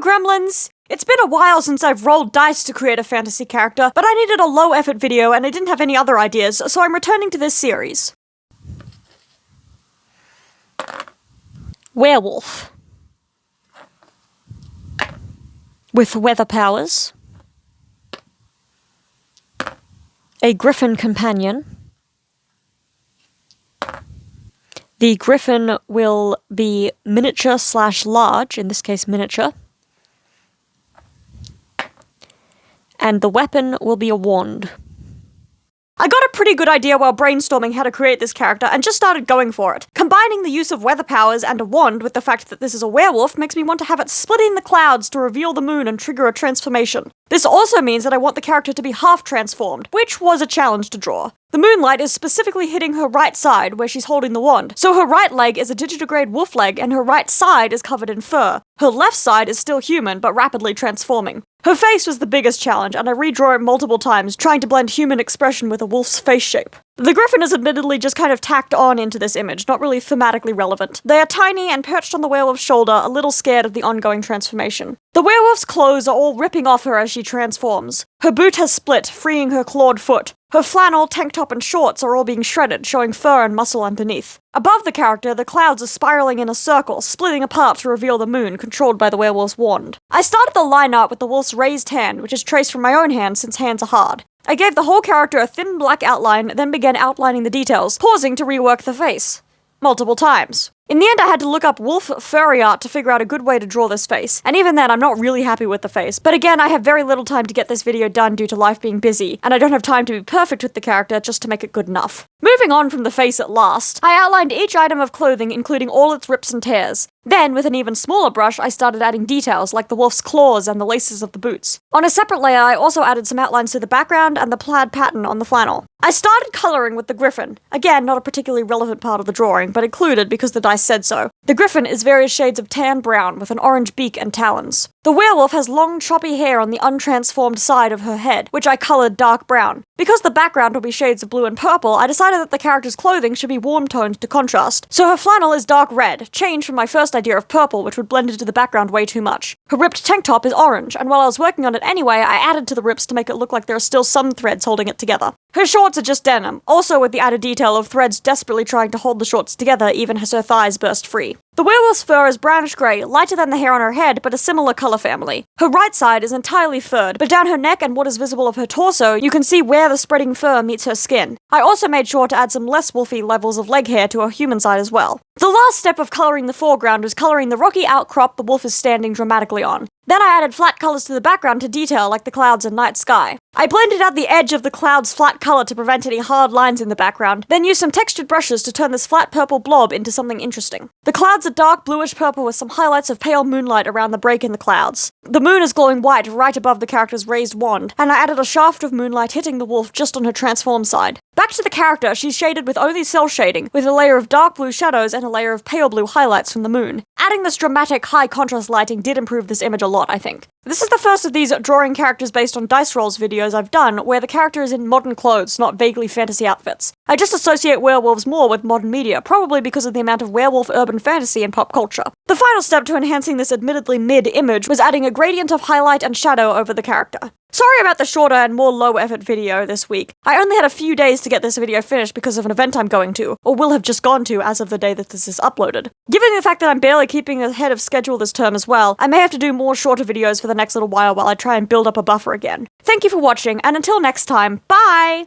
gremlins! It's been a while since I've rolled dice to create a fantasy character, but I needed a low-effort video and I didn't have any other ideas, so I'm returning to this series. Werewolf. With weather powers. A griffin companion. The griffin will be miniature/large, in this case miniature. And the weapon will be a wand. I got a pretty good idea while brainstorming how to create this character and just started going for it. Combining the use of weather powers and a wand with the fact that this is a werewolf makes me want to have it split in the clouds to reveal the moon and trigger a transformation. This also means that I want the character to be half transformed, which was a challenge to draw. The moonlight is specifically hitting her right side where she's holding the wand, so her right leg is a digitigrade wolf leg and her right side is covered in fur. Her left side is still human, but rapidly transforming. Her face was the biggest challenge, and I redraw it multiple times, trying to blend human expression with a wolf's face shape. The griffin is admittedly just kind of tacked on into this image, not really thematically relevant. They are tiny and perched on the werewolf's shoulder, a little scared of the ongoing transformation. The werewolf's clothes are all ripping off her as she transforms. Her boot has split, freeing her clawed foot. Her flannel, tank top, and shorts are all being shredded, showing fur and muscle underneath. Above the character, the clouds are spiraling in a circle, splitting apart to reveal the moon, controlled by the werewolf's wand. I started the line art with the wolf's raised hand, which is traced from my own hand since hands are hard. I gave the whole character a thin black outline, then began outlining the details, pausing to rework the face. Multiple times. In the end, I had to look up wolf furry art to figure out a good way to draw this face, and even then I'm not really happy with the face, but again I have very little time to get this video done due to life being busy, and I don't have time to be perfect with the character just to make it good enough. Moving on from the face at last, I outlined each item of clothing including all its rips and tears. Then, with an even smaller brush, I started adding details like the wolf's claws and the laces of the boots. On a separate layer, I also added some outlines to the background and the plaid pattern on the flannel. I started colouring with the griffin. Again, not a particularly relevant part of the drawing, but included because the dice said so. The griffin is various shades of tan brown with an orange beak and talons. The werewolf has long choppy hair on the untransformed side of her head, which I coloured dark brown. Because the background will be shades of blue and purple, I decided that the character's clothing should be warm-toned to contrast. So her flannel is dark red, changed from my first idea of purple, which would blend into the background way too much. Her ripped tank top is orange, and while I was working on it anyway, I added to the rips to make it look like there are still some threads holding it together. Her shorts are just denim, also with the added detail of threads desperately trying to hold the shorts together even as her thighs burst free. The werewolf's fur is brownish-grey, lighter than the hair on her head, but a similar colour family. Her right side is entirely furred, but down her neck and what is visible of her torso, you can see where the spreading fur meets her skin. I also made sure to add some less wolfy levels of leg hair to her human side as well. The last step of colouring the foreground was colouring the rocky outcrop the wolf is standing dramatically on. Then I added flat colours to the background to detail like the clouds and night sky. I blended out the edge of the cloud's flat colour to prevent any hard lines in the background, then used some textured brushes to turn this flat purple blob into something interesting. The clouds are dark bluish purple with some highlights of pale moonlight around the break in the clouds. The moon is glowing white right above the character's raised wand, and I added a shaft of moonlight hitting the wolf just on her transformed side. Back to the character, she's shaded with only cell shading, with a layer of dark blue shadows and a layer of pale blue highlights from the moon. Adding this dramatic, high-contrast lighting did improve this image a lot, I think. This is the first of these drawing characters based on dice rolls videos I've done, where the character is in modern clothes, not vaguely fantasy outfits. I just associate werewolves more with modern media, probably because of the amount of werewolf urban fantasy in pop culture. The final step to enhancing this admittedly mid-image was adding a gradient of highlight and shadow over the character. Sorry about the shorter and more low-effort video this week. I only had a few days to get this video finished because of an event I'm going to, or will have just gone to as of the day that this is uploaded. Given the fact that I'm barely keeping ahead of schedule this term as well, I may have to do more shorter videos for the next little while I try and build up a buffer again. Thank you for watching, and until next time, bye!